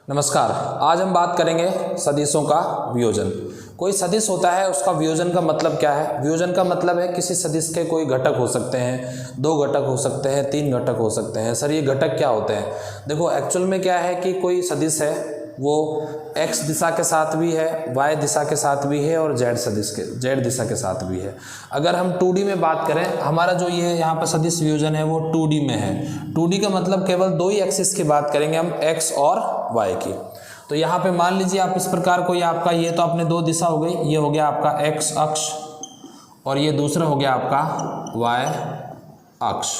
नमस्कार। आज हम बात करेंगे सदिशों का वियोजन। कोई सदिश होता है, उसका वियोजन का मतलब क्या है? वियोजन का मतलब है किसी सदिश के कोई घटक हो सकते हैं, 2 घटक हो सकते हैं, 3 घटक हो सकते हैं। सर ये घटक क्या होते हैं? देखो एक्चुअल में क्या है कि कोई सदिश है वो x दिशा के साथ भी है, y दिशा के साथ भी है और z दिशा के साथ भी है। अगर हम 2D में बात करें, हमारा जो ये यहाँ पर सदिश वियोजन है वो 2D में है। 2D का मतलब केवल 2 ही एक्सिस की बात करेंगे हम, x और y की। तो यहाँ पे मान लीजिए आप इस प्रकार कोई आपका, ये तो आपने 2 दिशा हो गई, ये हो गया आपका x अक्ष और ये दूसरा हो गया आपका y अक्ष।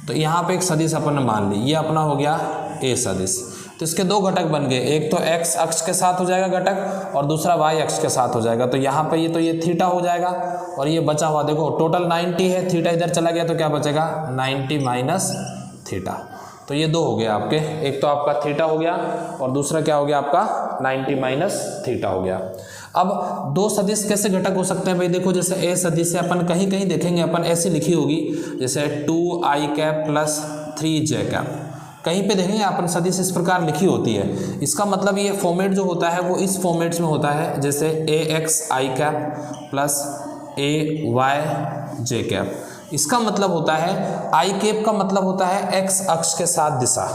तो यहाँ पे एक सदिश अपन ने मान ली, ये अपना हो गया a सदिश। तो इसके 2 घटक बन गए, एक तो x अक्ष के साथ हो जाएगा घटक और दूसरा y अक्ष के साथ हो जाएगा। तो यहाँ पे ये थीटा हो जाएगा और ये बचा हुआ देखो टोटल 90 है, थीटा इधर चला गया तो क्या बचेगा 90 माइनस थीटा। तो ये 2 हो गया आपके, एक तो आपका थीटा हो गया और दूसरा क्या हो गया आपका 90 माइनस थीटा हो गया। अब 2 सदिश कैसे घटक हो सकते हैं भाई? देखो जैसे a सदिश है, अपन कहीं कहीं देखेंगे अपन ऐसी लिखी होगी जैसे 2i cap plus 3j cap, कहीं पे देखेंगे अपन सदिश इस प्रकार लिखी होती है। इसका मतलब ये फॉर्मेट जो होता है वो इस फॉर्मेट्स में होता है, जैसे ax i cap plus ay j cap. इसका मतलब होता है i कैप का मतलब होता है x अक्ष के साथ दिशा।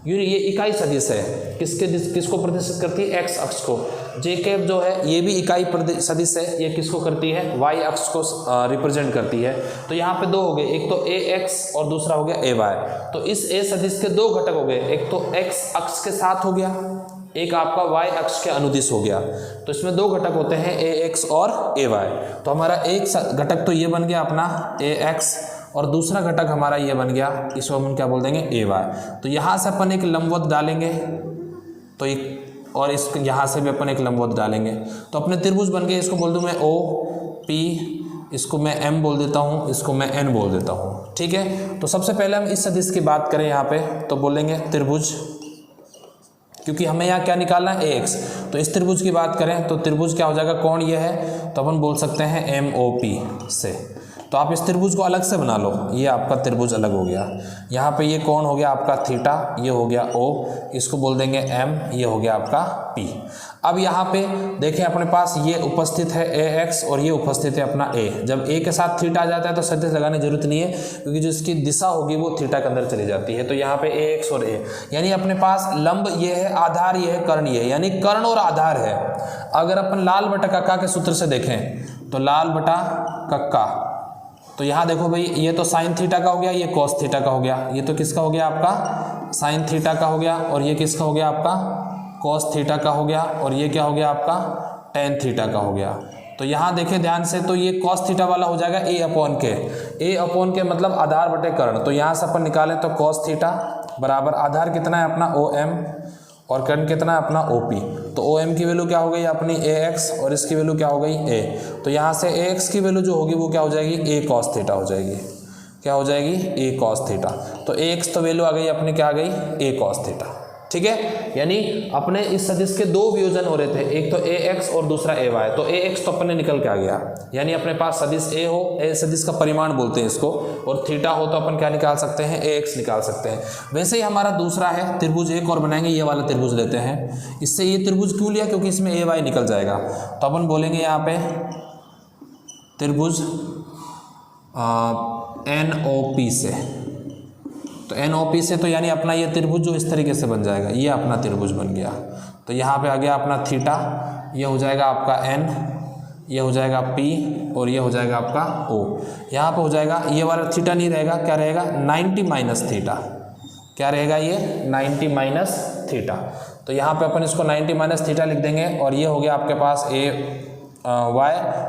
ये इकाई सदिश है, किसको प्रदर्शित करती है? x अक्ष को। j कैप जो है ये भी इकाई सदिश है, ये किसको करती है? y अक्ष को रिप्रेजेंट करती है। तो यहाँ पे 2 हो गए, एक तो ax और दूसरा हो गया ay। तो इस a सदिश के 2 घटक हो गए, एक तो x अक्ष के साथ हो गया, एक आपका y अक्ष के अनुदिश हो गया। तो इसमें 2 घटक होते हैं ax और ay। तो हमारा एक घटक तो ये बन गया अपना ax और दूसरा घटक हमारा ये बन गया, इसको हम क्या बोल देंगे ay। तो यहाँ से अपन एक लंबवत डालेंगे तो एक, और इस यहाँ से भी अपन एक लंबवत डालेंगे तो अपने त्रिभुज बन गए। इसको बोल दूँ मैं OP, इसको मैं M बोल देता हूँ, इसको मैं N बोल देता हूँ। ठीक है, तो सबसे पहले हम इस सदिश की बात करें यहाँ पे तो बोलेंगे त्रिभुज, क्योंकि हमें यहाँ क्या निकालना है ax। तो इस त्रिभुज की बात करें तो त्रिभुज क्या हो जाएगा, कौन ये है? तो अपन बोल सकते हैं MOP से। तो आप इस त्रिभुज को अलग से बना लो, ये आपका त्रिभुज अलग हो गया। यहाँ पे ये कौन हो गया आपका थीटा, ये हो गया O, इसको बोल देंगे M, ये हो गया आपका P। अब यहाँ पे देखें अपने पास ये उपस्थित है ax और ये उपस्थित है अपना a। जब a के साथ थीटा आ जाता है तो सदिश लगाने की जरूरत नहीं है, क्योंकि जो इसकी दिशा होगी वो थीटा के अंदर चली जाती है। तो यहाँ पे ax और a, यानी अपने पास लंब ये है, आधार ये है, कर्ण ये है, यानी कर्ण और आधार है। अगर अपन लाल बटा कक्का के सूत्र से देखें तो लाल बटा कक्का, तो यहाँ देखो भाई ये तो साइन थीटा का हो गया, ये कॉस थीटा का हो गया, ये तो किसका हो गया आपका साइन थीटा का हो गया, और ये किसका हो गया आपका कॉस थीटा का हो गया, और ये क्या हो गया आपका टेन थीटा का हो गया। तो यहाँ देखें ध्यान से, तो ये कॉस थीटा वाला हो जाएगा a अपॉन के मतलब आधार बटे कर्ण। तो यहाँ से अपन निकालें तो कॉस थीटा बराबर आधार कितना है अपना OM और कर्ण कितना है अपना OP। तो OM की वैल्यू क्या हो गई अपनी ax और इसकी वैल्यू क्या हो गई a। तो यहाँ से ax की वैल्यू जो होगी वो क्या हो जाएगी a cos थीटा हो जाएगी। क्या हो जाएगी a cos थीटा। तो ax तो वैल्यू आ गई अपनी, क्या आ गई a cos थीटा। ठीक है, यानी अपने इस सदिश के 2 वियोजन हो रहे थे, एक तो ax और दूसरा ay। तो ax तो अपने निकल के आ गया, यानी अपने पास सदिश a हो, a सदिश का परिमाण बोलते हैं इसको, और थीटा हो तो अपन क्या निकाल सकते हैं, ax निकाल सकते हैं। वैसे ही हमारा दूसरा है त्रिभुज, एक और बनाएंगे, ये वाला त्रिभुज लेते हैं। इससे ये त्रिभुज क्यों लिया, क्योंकि इसमें ay निकल जाएगा। तो अपन बोलेंगे यहाँ पे त्रिभुज NOP से। तो NOP से तो यानी अपना ये त्रिभुज जो इस तरीके से बन जाएगा, ये अपना त्रिभुज बन गया। तो यहाँ पे आ गया अपना थीटा, ये हो जाएगा आपका N, ये हो जाएगा P और ये हो जाएगा आपका O। यहाँ पे हो जाएगा, ये वाला थीटा नहीं रहेगा, क्या रहेगा 90 माइनस थीटा। क्या रहेगा ये 90 माइनस थीटा। तो यहाँ पे अपन इसको 90 माइनस थीटा लिख देंगे, और ये हो गया आपके पास y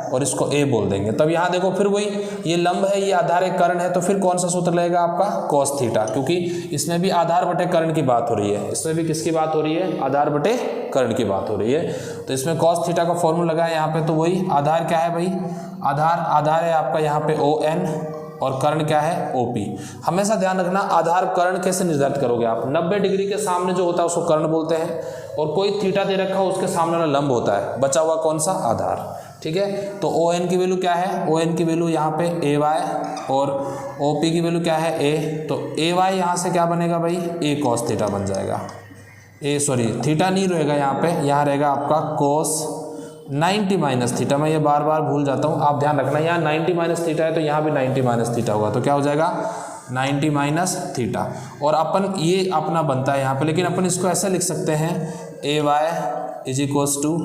और इसको a बोल देंगे। तब यहाँ देखो फिर वही, ये लंब है, ये आधार एक कर्ण है, तो फिर कौन सा सूत्र लगेगा आपका cos थीटा, क्योंकि इसमें भी आधार बटे कर्ण की बात हो रही है, इसमें भी किसकी बात हो रही है, आधार बटे कर्ण की बात हो रही है। तो इसमें cos थीटा का फॉर्मूला लगा है यहाँ पे। तो वही आधार क्या है भाई, आधार है आपका यहाँ पे ON और कर्ण क्या है OP। हमेशा ध्यान रखना, आधार कर्ण कैसे निर्धारित करोगे आप, 90 डिग्री के सामने जो होता है उसको कर्ण बोलते हैं, और कोई थीटा दे रखा हो उसके सामने वाला लंब होता है, बचा हुआ कौन सा आधार। ठीक है, तो ON की वैल्यू क्या है, ON की वैल्यू यहाँ पे AY और OP की वैल्यू क्या है A। तो AY यहाँ से क्या बनेगा भाई, A cos थीटा बन जाएगा। थीटा नहीं रहेगा यहाँ पे, यहाँ रहेगा आपका कोस 90 माइनस थीटा। मैं ये बार बार भूल जाता हूँ, आप ध्यान रखना। यहाँ 90 माइनस थीटा है तो यहाँ भी 90 माइनस थीटा होगा, तो क्या हो जाएगा 90 माइनस थीटा। और अपन ये अपना बनता है यहाँ पे, लेकिन अपन इसको ऐसा लिख सकते हैं A Y is equals to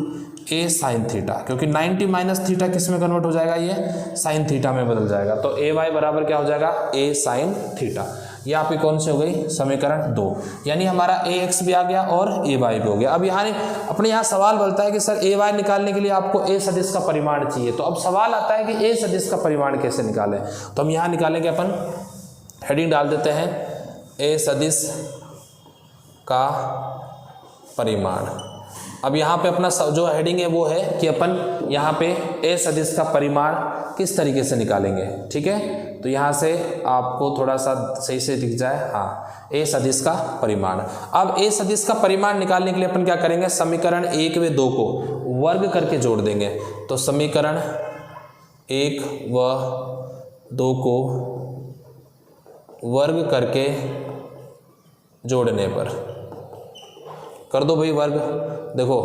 A sine theta, क्योंकि 90 माइनस थीटा किस में कन्वर्ट हो जाएगा, ये साइन थीटा में बदल जाएगा। तो ए वाई बराबर क्या हो जाएगा, ए साइन थीटा। ये आपकी कौन सी हो गई, समीकरण 2। यानी हमारा ए एक्स भी आ गया और ए वाई भी हो गया। अब यहाँ अपने यहाँ सवाल बनता है कि सर ए वाई निकालने के लिए आपको ए सदिश का परिमाण चाहिए। तो अब सवाल आता है कि ए सदिश का परिमाण कैसे निकालें। तो हम यहाँ निकालेंगे, अपन हेडिंग डाल देते हैं ए सदिश का परिमाण। अब यहाँ पे अपना जो हेडिंग है वो है कि अपन यहाँ पे ए सदिश का परिमाण किस तरीके से निकालेंगे। ठीक है, तो यहाँ से आपको थोड़ा सा सही से दिख जाए, हाँ, ए सदिश का परिमाण। अब ए सदिश का परिमाण निकालने के लिए अपन क्या करेंगे, समीकरण 1 व 2 को वर्ग करके जोड़ देंगे। तो समीकरण 1 व 2 को वर्ग करके जोड़ने पर कर दो भाई वर्ग। देखो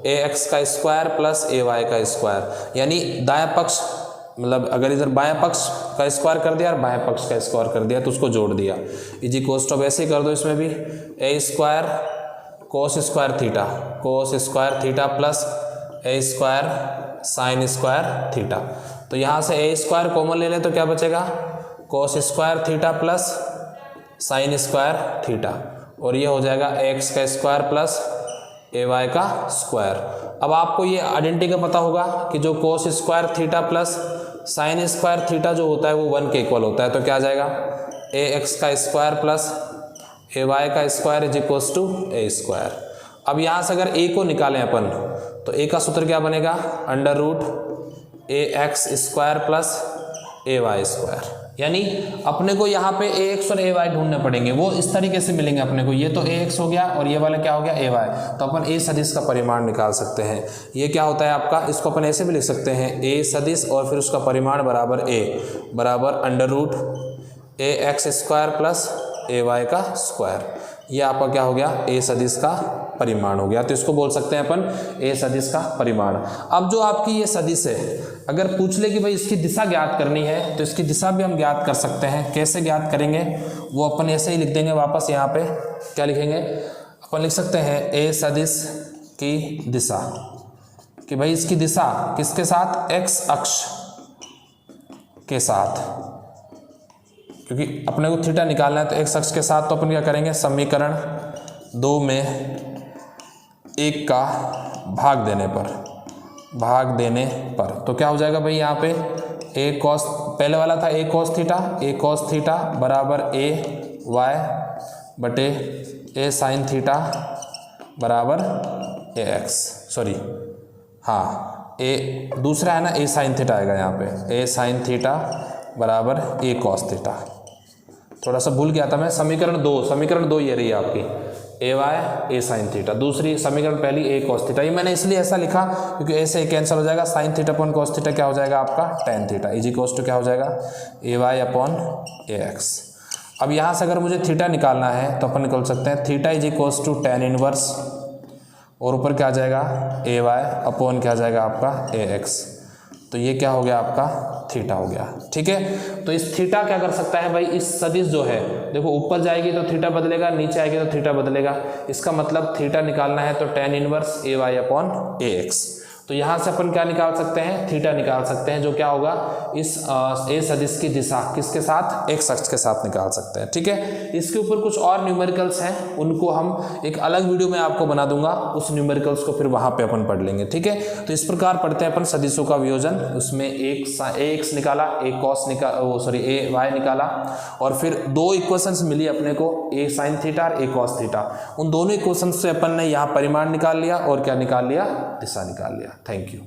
ए एक्स का स्क्वायर प्लस ए वाई का स्क्वायर, यानी दायां पक्ष, मतलब अगर इधर बायां पक्ष का स्क्वायर कर दिया और बायां पक्ष का स्क्वायर कर दिया तो उसको जोड़ दिया। इजी कोस्ट ऑफ ऐसे ही कर दो, इसमें भी A square cos square theta plus A square sine square theta. तो यहाँ से ए स्क्वायर कॉमन ले लें तो क्या बचेगा, कोस square theta plus sign square theta, और ये हो जाएगा एक्स का स्क्वायर प्लस ए वाई का स्क्वायर। अब आपको ये आइडेंटिटी का पता होगा कि जो कोस square theta plus sign square theta जो होता है वो 1 के इक्वल होता है। तो क्या आ जाएगा, ए एक्स का स्क्वायर प्लस ए वाई का square is equals to a square. अब यहाँ से अगर ए को निकालें अपन तो ए का सूत्र क्या बनेगा, under root A x square plus a Y square. यानी अपने को यहाँ पे ए एक्स और ए वाई ढूंढने पड़ेंगे, वो इस तरीके से मिलेंगे अपने को। ये तो ए एक्स हो गया और ये वाला क्या हो गया, ए वाई। तो अपन ए सदिश का परिमाण निकाल सकते हैं। ये क्या होता है आपका, इसको अपन ऐसे भी लिख सकते हैं, ए सदिश और फिर उसका परिमाण बराबर ए बराबर under root A x square plus a y का स्क्वायर। ये आपका क्या हो गया, ए सदिश का परिमाण हो गया। तो इसको बोल सकते हैं अपन ए सदिश का परिमाण। अब जो आपकी ये सदिश है, अगर पूछ ले कि भाई इसकी दिशा ज्ञात करनी है तो इसकी दिशा भी हम ज्ञात कर सकते हैं। कैसे ज्ञात करेंगे, वो अपन ऐसे ही लिख देंगे वापस। यहाँ पे क्या लिखेंगे, अपन लिख सकते हैं ए सदिश की दिशा, कि भाई इसकी दिशा किसके साथ, एक्स अक्ष के साथ, क्योंकि अपने को थीटा निकालना है तो एक्स अक्ष के साथ। तो अपन क्या करेंगे, समीकरण 2 में 1 का भाग देने पर तो क्या हो जाएगा भाई, यहाँ पे ए कॉस, पहले वाला था ए कॉस थीटा बराबर ए वाई बटे ए साइन थीटा बराबर ए एक्स, सॉरी हाँ, ए दूसरा है ना, ए साइन थीटा आएगा यहाँ पे, ए साइन थीटा बराबर ए कॉस थीटा। थोड़ा सा भूल गया था मैं, समीकरण 2 ये रही है आपकी, ए वाई ए साइन थीटा। दूसरी समीकरण पहली ए कॉस थीटा। ये मैंने इसलिए ऐसा लिखा क्योंकि ऐसे ही कैंसिल हो जाएगा, sine theta upon cos theta क्या हो जाएगा आपका tan theta, is equals to क्या हो जाएगा, a y upon a x. अब यहाँ से अगर मुझे थीटा निकालना है तो अपन निकाल सकते हैं, theta is equals to tan inverse, और ऊपर क्या आ जाएगा ए वाई अपॉन क्या आ जाएगा आपका ए एक्स। तो ये क्या हो गया आपका थीटा हो गया। ठीक है, तो इस थीटा क्या कर सकता है भाई, इस सदिश जो है देखो ऊपर जाएगी तो थीटा बदलेगा, नीचे आएगी तो थीटा बदलेगा। इसका मतलब थीटा निकालना है तो tan inverse A y upon a x. तो यहाँ से अपन क्या निकाल सकते हैं, थीटा निकाल सकते हैं, जो क्या होगा इस ए सदिश की दिशा किसके साथ, एक्स अक्ष के साथ निकाल सकते हैं। ठीक है, इसके ऊपर कुछ और न्यूमेरिकल्स हैं, उनको हम एक अलग वीडियो में आपको बना दूंगा, उस न्यूमेरिकल्स को फिर वहाँ पे अपन पढ़ लेंगे। ठीक है, तो इस प्रकार पढ़ते हैं अपन सदिशों का वियोजन। उसमें एक ए एक्स निकाला, एक कॉस ए वाई निकाला, और फिर 2 इक्वेशंस मिली अपने को, ए साइन थीटा और ए कॉस थीटा। उन दोनों इक्वेशंस से अपन ने यहाँ परिमाण निकाल लिया और क्या निकाल लिया, दिशा निकाल लिया। Thank you.